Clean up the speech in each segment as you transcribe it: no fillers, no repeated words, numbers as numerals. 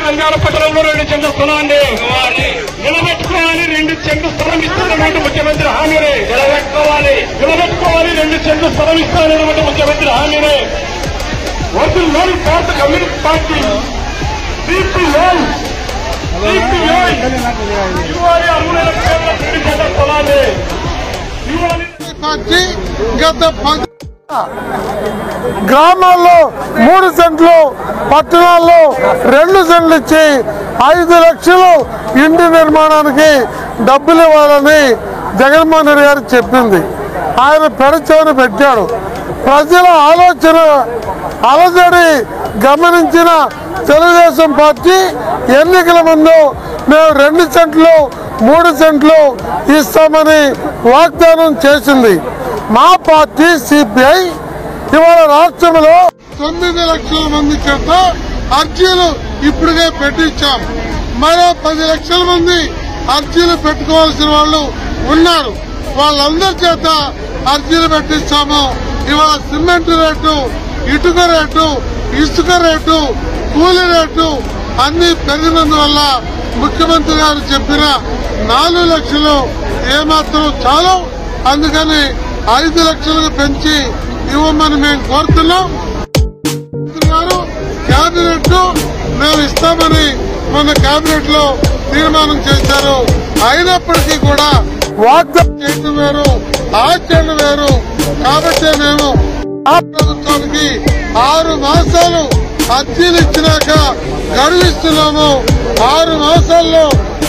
నంద్యాల పట్టణంలో 2 సెంట్ల స్థలాన్ని నిలబెట్టుకోవాలి. 2 సెంట్ల స్థలం ఇస్తున్నటువంటి ముఖ్యమంత్రి హామీని నిలబెట్టుకోవాలి. 2 సెంట్ల స్థలం ఇస్తానటువంటి ముఖ్యమంత్రి హామీని వర్తిల్లోని భారత కమ్యూనిస్ట్ పార్టీ సిపిఐ ఇవ్వాలి. అర్హులైన పేర్ల 2 సెంట్ల స్థలాన్ని ఇవ్వాలి. పార్టీ గత గ్రామాల్లో 3 సెంట్లు, పట్టణాల్లో 2 సెంట్లు ఇచ్చి 5 లక్షలు ఇంటి నిర్మాణానికి డబ్బులు ఇవ్వాలని జగన్మోహన్ రెడ్డి గారు చెప్పింది. ఆయన పెడచెవిన పెట్టాడు. ప్రజల ఆలోచన అలజడి గమనించిన తెలుగుదేశం పార్టీ ఎన్నికల ముందు మేము 2 సెంట్లు 3 సెంట్లు ఇస్తామని వాగ్దానం చేసింది. మా పార్టీ సిపిఐ ఇవాళ రాష్ట్రంలో 9 లక్షల మంది చేత అర్జీలు ఇప్పుడుగా పెట్టించాం. మరో 10 లక్షల మంది అర్జీలు పెట్టుకోవాల్సిన వాళ్ళు ఉన్నారు. వాళ్ళందరి చేత అర్జీలు పెట్టించాము. ఇవాళ సిమెంట్ రేటు, ఇటుక రేటు, ఇసుక రేటు, కూలీ రేటు అన్ని పెరిగినందువల్ల ముఖ్యమంత్రి గారు చెప్పిన 4 లక్షలు ఏమాత్రం చాలు. అందుకని 5 లక్షలకు పెంచి ఇవ్వమని మేము కోరుతున్నాం. కేబినెట్ మేము ఇస్తామని మొన్న కేబినెట్ లో తీర్మానం చేశారు. అయినప్పటికీ కూడా వాగ్దానం చేయడం వేరు, ఆచరణ వేరు. కాబట్టి మేము ఆ ప్రభుత్వానికి 6 మాసాలు అర్జీలు ఇచ్చినాక గడువిస్తున్నాము. 6 మాసాల్లో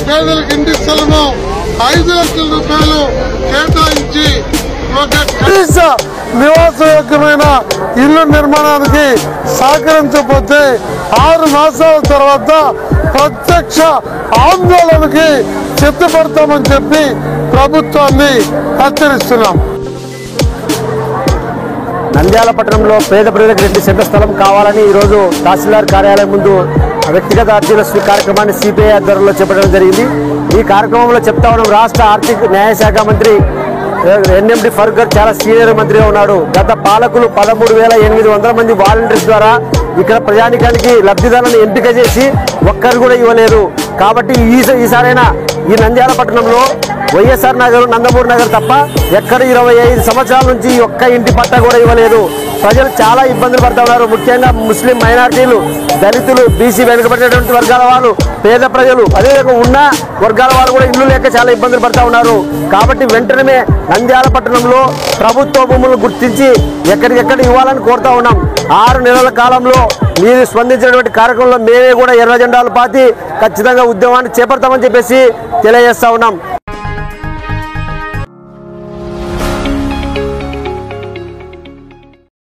పేదలకు ఇంటి స్థలము 5 లక్షల రూపాయలు కేటాయించి ఒక కనీస నివాసయోగ్యమైన ఇల్లు నిర్మాణానికి సహకరించకపోతే 6 మాసాల తర్వాత ప్రత్యక్ష ఆందోళనకి సిద్ధపడతామని చెప్పి ప్రభుత్వాన్ని హెచ్చరిస్తున్నాం. నంద్యాల పట్టణంలో పేద ప్రజలకు 2 సెంట్ల స్థలం కావాలని ఈరోజు తహసీల్దార్ కార్యాలయం ముందు వ్యక్తిగత అర్జీల కార్యక్రమాన్ని సిపిఐ ఆధ్వర్యంలో చేపట్టడం జరిగింది. ఈ కార్యక్రమంలో చెప్తా ఉన్నాం, రాష్ట్ర ఆర్థిక న్యాయ శాఖ మంత్రి ఎన్ఎండి ఫరూక్ గారు చాలా సీనియర్ మంత్రిగా ఉన్నాడు. గత పాలకులు 13,800 మంది వాలంటీర్స్ ద్వారా ఇక్కడ ప్రజానికానికి లబ్ధిదారులను ఎంపిక చేసి ఒక్కరు కూడా ఇవ్వలేదు. కాబట్టి ఈసారైనా ఈ నంద్యాల పట్టణంలో వైఎస్ఆర్ నగర్, నందమూరి నగర్ తప్ప ఎక్కడ 25 సంవత్సరాల నుంచి ఒక్క ఇంటి పట్టా కూడా ఇవ్వలేదు. ప్రజలు చాలా ఇబ్బందులు పడుతూ ఉన్నారు. ముఖ్యంగా ముస్లిం మైనారిటీలు, దళితులు, బీసీ వెనుకబడినటువంటి వర్గాల వాళ్ళు, పేద ప్రజలు, అదేవిధంగా ఉన్న వర్గాల వాళ్ళు కూడా ఇల్లు లేక చాలా ఇబ్బందులు పడుతూ ఉన్నారు. కాబట్టి వెంటనే నంద్యాల పట్టణంలో ప్రభుత్వ భూములను గుర్తించి ఎక్కడికెక్కడ ఇవ్వాలని కోరుతా ఉన్నాం. 6 నెలల కాలంలో మీరు స్పందించినటువంటి కార్యక్రమంలో మేమే కూడా ఎర్ర జెండాలు పాతి ఖచ్చితంగా ఉద్యమాన్ని చేపడతామని చెప్పేసి తెలియజేస్తా ఉన్నాం.